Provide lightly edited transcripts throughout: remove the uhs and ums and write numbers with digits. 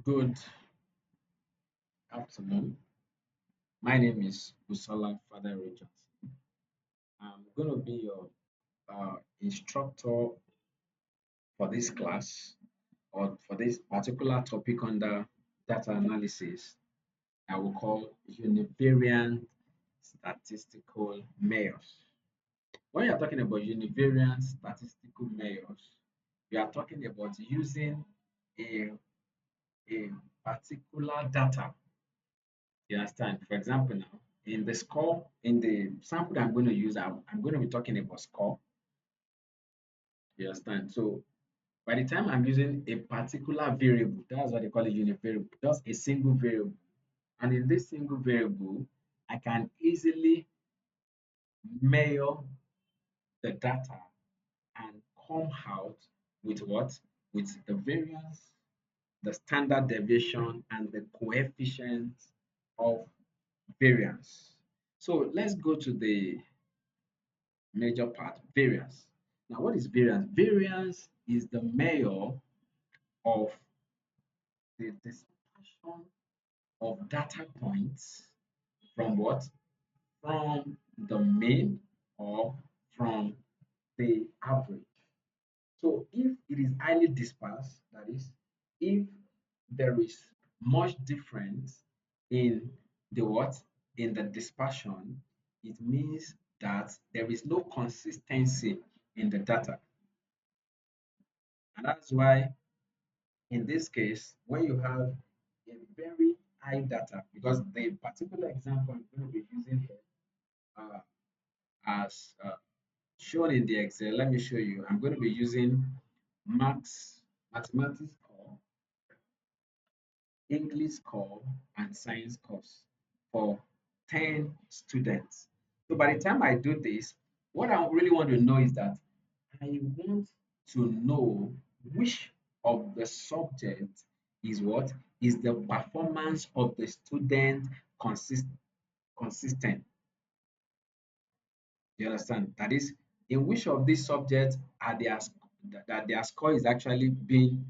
Good afternoon. My name is Busola Father Johnson. I'm going to be your instructor for this class or for this particular topic under data analysis I will call Univariate Statistical Measures. When you're talking about univariate statistical measures, we are talking about using a, a particular data. You understand? For example, now in the score, in the sample that I'm going to use, I'm going to be talking about score. You understand? So by the time I'm using a particular variable, that's what they call a univariable, just a single variable. And in this single variable, I can easily measure the data and come out with what? With the variance, the standard deviation, and the coefficient of variance. So let's go to the major part, variance. Now, what is variance? Variance is the measure of the dispersion of data points from what? From the mean or from the average. So if it is highly dispersed, that is, if there is much difference in the what? In the dispersion, it means that there is no consistency in the data. And that's why in this case, when you have a very high data, because the particular example I'm going to be using here uh, as shown in the Excel, let me show you. I'm going to be using mathematics core, English core, and science course for 10 students. So by the time I do this, what I really want to know is that I want to know which of the subject is what is the performance of the student consistent. You understand? That is, in which of these subjects are that their score is actually being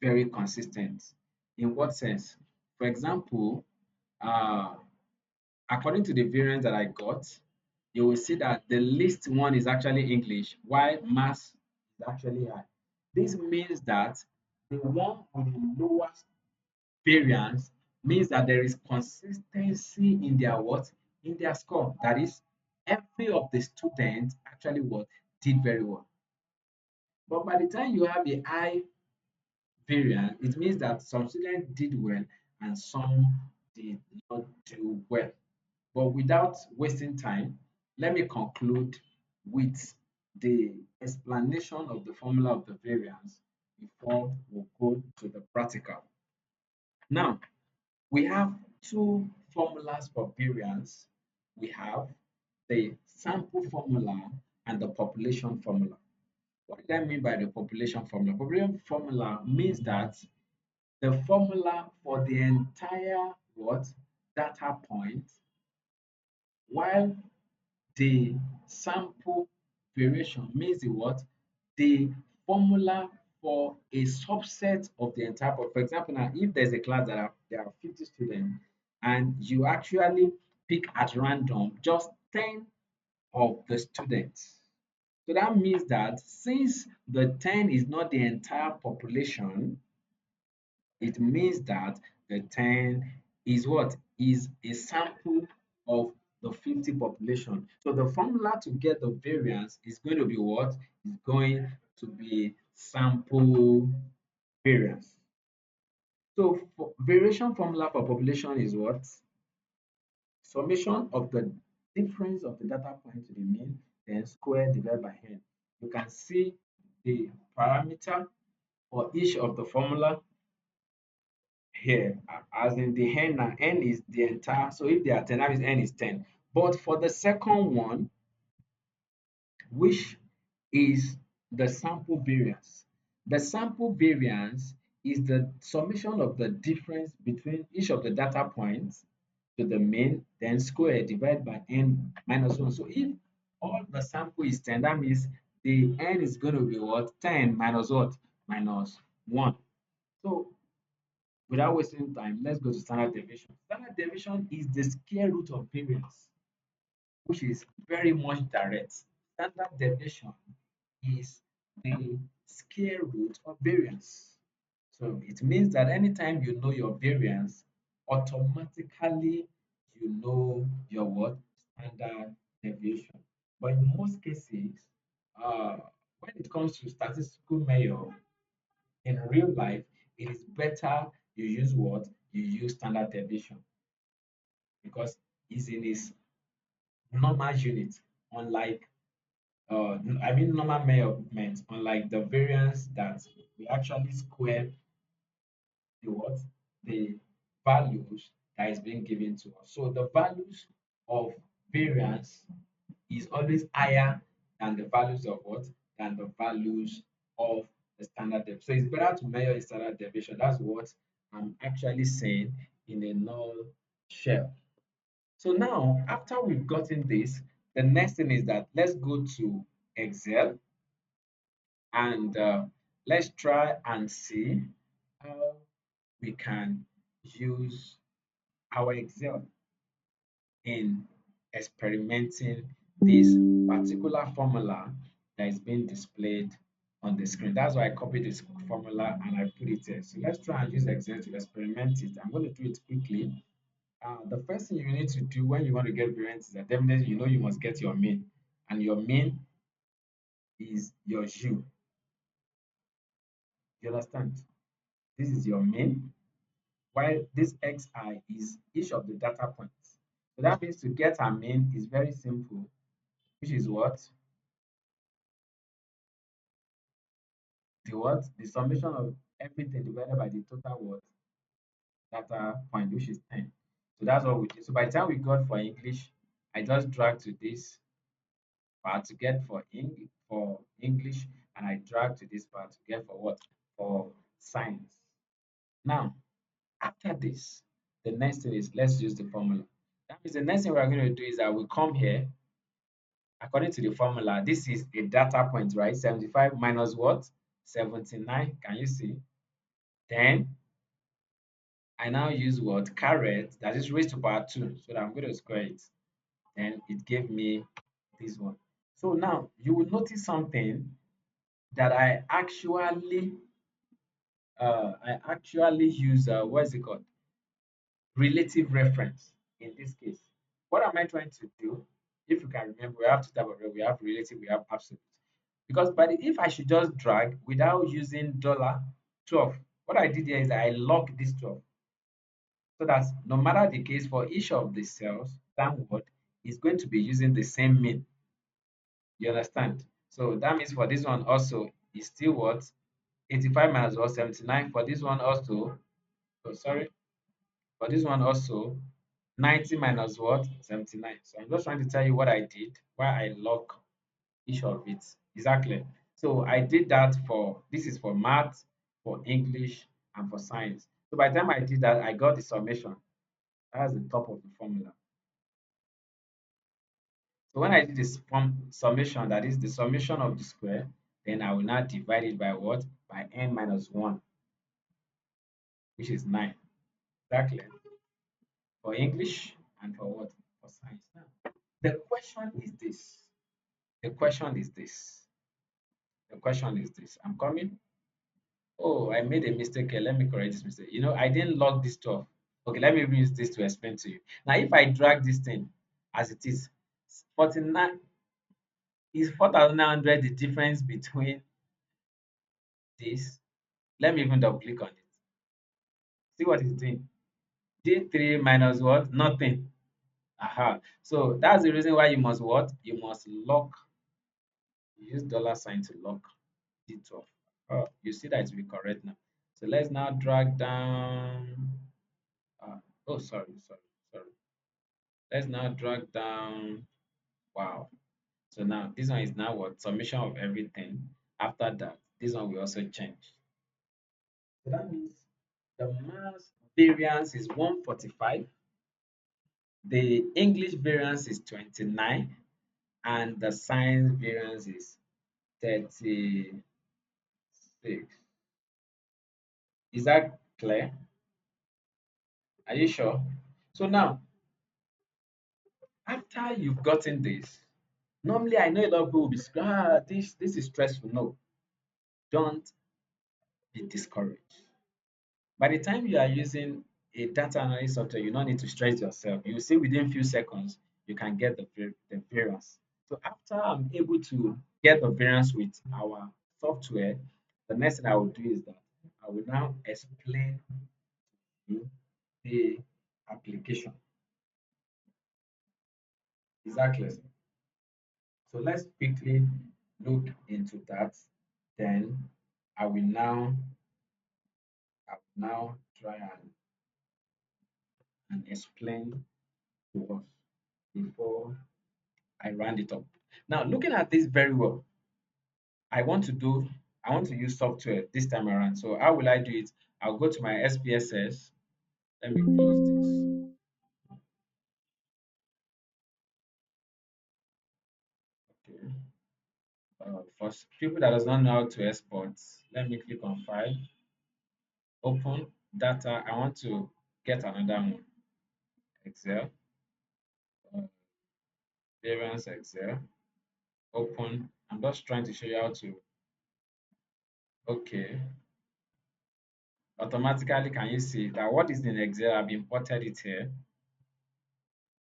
very consistent. In what sense? For example, uh, according to the variance that I got, you will see that the least one is actually English, while maths is actually high. This means that the one with the lowest variance means that there is consistency in their what? In their score. That is, every of the students actually what did very well. But by the time you have a high variance, it means that some students did well and some did not do well. But without wasting time, let me conclude with the explanation of the formula of the variance before we go to the practical. Now, we have two formulas for variance. We have the sample formula and the population formula. What do I mean by the population formula? Population formula means that the formula for the entire what data point, while the sample variation means the what? The formula for a subset of the entire. For example, now if there's a class that there are 50 students and you actually pick at random just 10 of the students. So that means that since the 10 is not the entire population, it means that the 10 is what? Is a sample of the 50 population. So the formula to get the variance is going to be what? Is going to be sample variance. So for variation formula for population is what? Summation of the difference of the data point to the mean, then square divided by n. You can see the parameter for each of the formula here, as in the n, now n is the entire, so if there are 10, that means n is 10. But for the second one, which is the sample variance, the sample variance is the summation of the difference between each of the data points to the mean, then square divided by n minus 1. So if all the sample is 10, that means the n is going to be what? 10 minus what? Minus 1. So Without wasting time, let's go to standard deviation. Standard deviation is the square root of variance, which is very much direct. Standard deviation is the square root of variance. So it means that anytime you know your variance, automatically you know your what? Standard deviation. But in most cases, uh, when it comes to statistical measure in real life, it is better you use what? You use standard deviation because it's in its normal unit, unlike I mean normal measurement, unlike the variance that we actually square the what? The values that is being given to us. So the values of variance is always higher than the values of what? Than the values of the standard deviation. So it's better to measure the standard deviation. That's what I'm actually saying in a nutshell. So now, after we've gotten this, the next thing is that let's go to Excel and let's try and see how we can use our Excel in experimenting this particular formula that is being displayed on the screen. That's why I copied this formula and I put it here. So let's try and use Excel to experiment it. I'm going to do it quickly. The first thing you need to do when you want to get variance is that definitely you know you must get your mean, and your mean is your u. You understand? This is your mean, while this xi is each of the data points. So that means to get our mean is very simple, which is what? The summation of everything divided by the total what? Data point, which is 10. So that's what we did. So by the time we got for English, I just drag to this part to get for English, and I drag to this part to get for what? For science. Now, after this, the next thing is let's use the formula. That means the next thing we're going to do is that we come here according to the formula. This is a data point, right? 75 minus what? 79. Can you see? Then I now use what? Caret, that is raised to power 2. So that I'm going to square it. Then it gave me this one. So now you will notice something that I actually use what is it called? Relative reference in this case. What am I trying to do? If you can remember, we have two type of we have relative, we have absolute. Because if I should just drag without using $12, what I did here is I lock this 12 so that no matter the case for each of the cells downward is going to be using the same mean. You understand? So that means for this one also is still what? 85 minus what? 79. For this one also, oh sorry, for this one also 90 minus what? 79. So I'm just trying to tell you what I did, why I lock each of it. Exactly. So I did that for this is for math, for English, and for science. So by the time I did that, I got the summation. That's the top of the formula. So when I did this summation, that is the summation of the square, then I will now divide it by what? By n minus 1, which is 9. Exactly. For English and for what? For science. Now, the question is this. The question is this. The question is this. I'm coming. Oh, I made a mistake here. Let me correct this mistake. I didn't log this stuff. Okay, let me use this to explain to you. Now, if I drag this thing as it is, 49 is 4,900 the difference between this. Let me even double click on it. See what it's doing. D3 minus what? Nothing. Aha. So that's the reason why you must what? You must lock. You use dollar sign to lock D12. Oh, you see that it will be correct now. So let's now drag down. Uh, oh, sorry. Let's now drag down. Wow. So now this one is now what? Summation of everything. After that, this one will also change. So that means the mass variance is 145. The English variance is 29, and the science variance is 36. Is that clear? Are you sure? So now, after you've gotten this, normally I know a lot of people will be this is stressful. No, don't be discouraged. By the time you are using a data analysis software, you don't need to stress yourself. You see within few seconds, you can get the variance. So after I'm able to get the variance with our software, the next thing I will do is that I will now explain you the application. Exactly. So let's quickly look into that. Then I will now try and explain to us before I round it up. Now, looking at this very well, I want to do, I want to use software this time around. So how will I do it? I'll go to my SPSS. Let me close this. Okay. For people that does not know how to export, let me click on File, Open, Data. I want to get another one. Excel, uh, Variance Excel, Open. I'm just trying to show you how to. Okay. Automatically, can you see that what is in Excel? I've imported it here.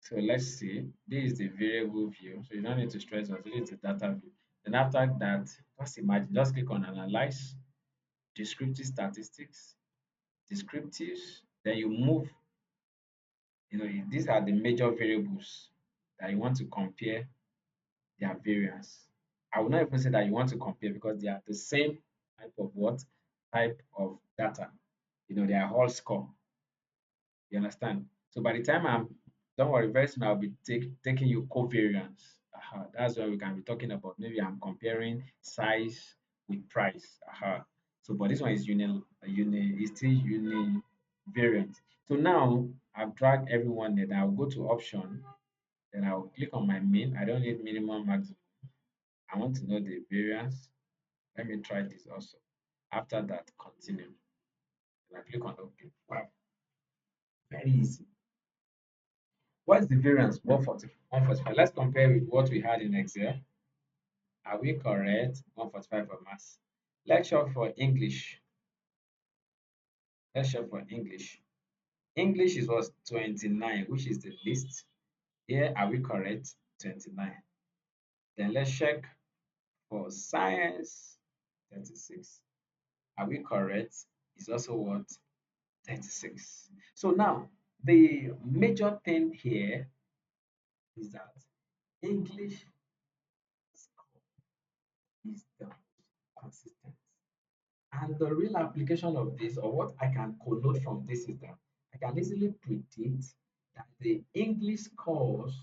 So let's see. This is the variable view. So you don't need to stress yourself. It's a data view. Then after that, just imagine, just click on Analyze, Descriptive Statistics, Descriptives. Then you move, these are the major variables that you want to compare their variance. I will not even say that you want to compare because they are the same type of what? Type of data. They are all score. You understand? So by the time don't worry, very soon I'll be taking you covariance. That's where we can be talking about. Maybe I'm comparing size with price. So, but this one is is still univariant. So now I've dragged everyone there. I'll go to option, then I'll click on my mean. I don't need minimum maximum. I want to know the variance. Let me try this also. After that, continue. And I click on OK. Wow, very easy. What is the variance? 140, 145. Let's compare with what we had in Excel. Are we correct? 145 for maths. Let's shop for English. Let's shop for English. English is was 29, which is the least. Here, are we correct? 29. Then let's check for science. 36. Are we correct? It's also what? 36. So now, the major thing here is that English is the consistent. And the real application of this, or what I can connote from this, is that I can easily predict that the English scores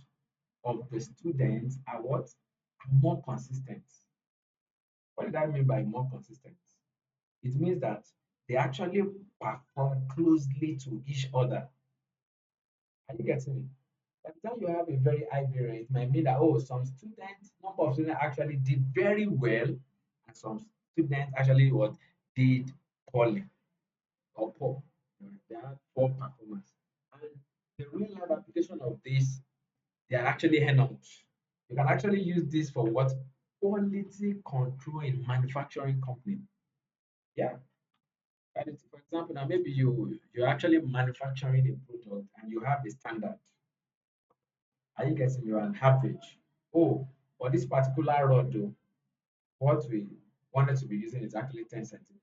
of the students are what? Are more consistent. What did I mean by more consistent? It means that they actually perform closely to each other. Are you getting me? By the time you have a very high variance, it might mean that some students, number of students actually did very well, and some students actually what did poorly or poor. They had poor performance. And the real life application of this, they are actually hand-ons. You can actually use this for what? Quality control in manufacturing company. Yeah. For example, now maybe you're actually manufacturing a product and you have a standard. Are you getting your an average? Oh, for this particular rod, though, what we wanted to be using is actually 10 centimeters.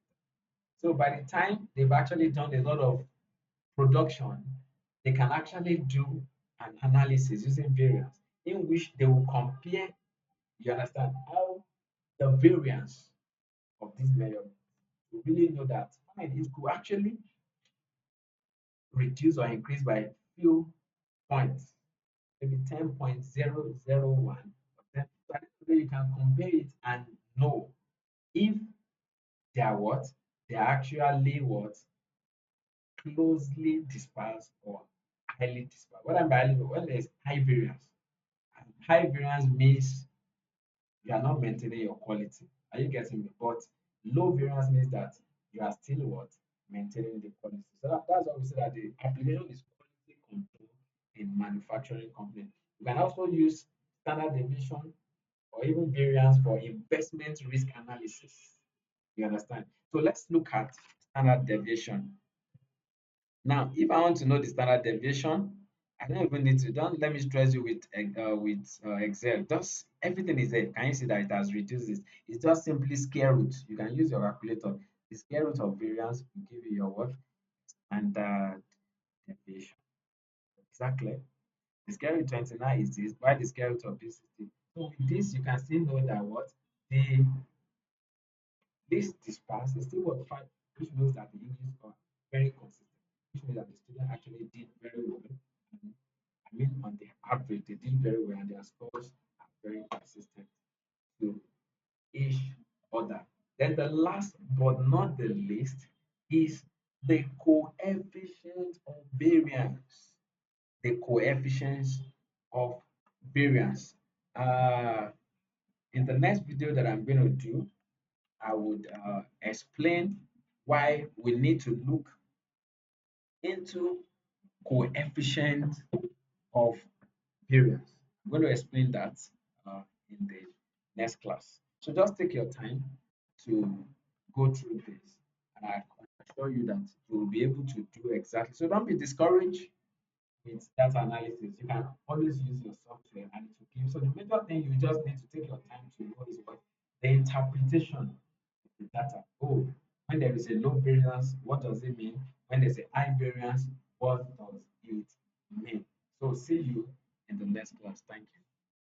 So by the time they've actually done a lot of production, they can actually do an analysis using variance in which they will compare, you understand, how the variance of this measurement to really know that fine, it could actually reduce or increase by few points, maybe 10.001. So at the you can compare it and know if they are what? They are actually what? Closely dispersed or highly dispersed. What I'm by highly, when there's high variance, and high variance means you are not maintaining your quality. Are you getting me? But low variance means that you are still what? maintaining the quality. So that's why we say that the application is quality control in manufacturing company. You can also use standard deviation or even variance for investment risk analysis. You understand? So let's look at standard deviation. Now, if I want to know the standard deviation, I don't even need to. Don't let me stress you with Excel. Just everything is there. Can you see that it has reduced this? It's just simply square root. You can use your calculator. The square root of variance will give you your what? Standard deviation. Exactly. The square root 29 is this. Why the square root of this is this? So with this, you can still know that what the this disperse is still what 5, which means that the English are very consistent, which means that the student actually did very well. And I mean, on the average, they did very well, and their scores are very consistent to each other. Then the last but not the least is the coefficient of variance. The coefficients of variance. Uh, in the next video that I'm going to do, I would explain why we need to look into coefficient of variance. I'm going to explain that in the next class. So just take your time to go through this, and I can assure you that you will be able to do exactly. So don't be discouraged with data analysis. You can always use your software and it will give. So the major thing you just need to take your time to know is what the interpretation of the data. Oh, when there is a low variance, what does it mean? When there's a high variance, what does it mean? So see you in the next class. Thank you.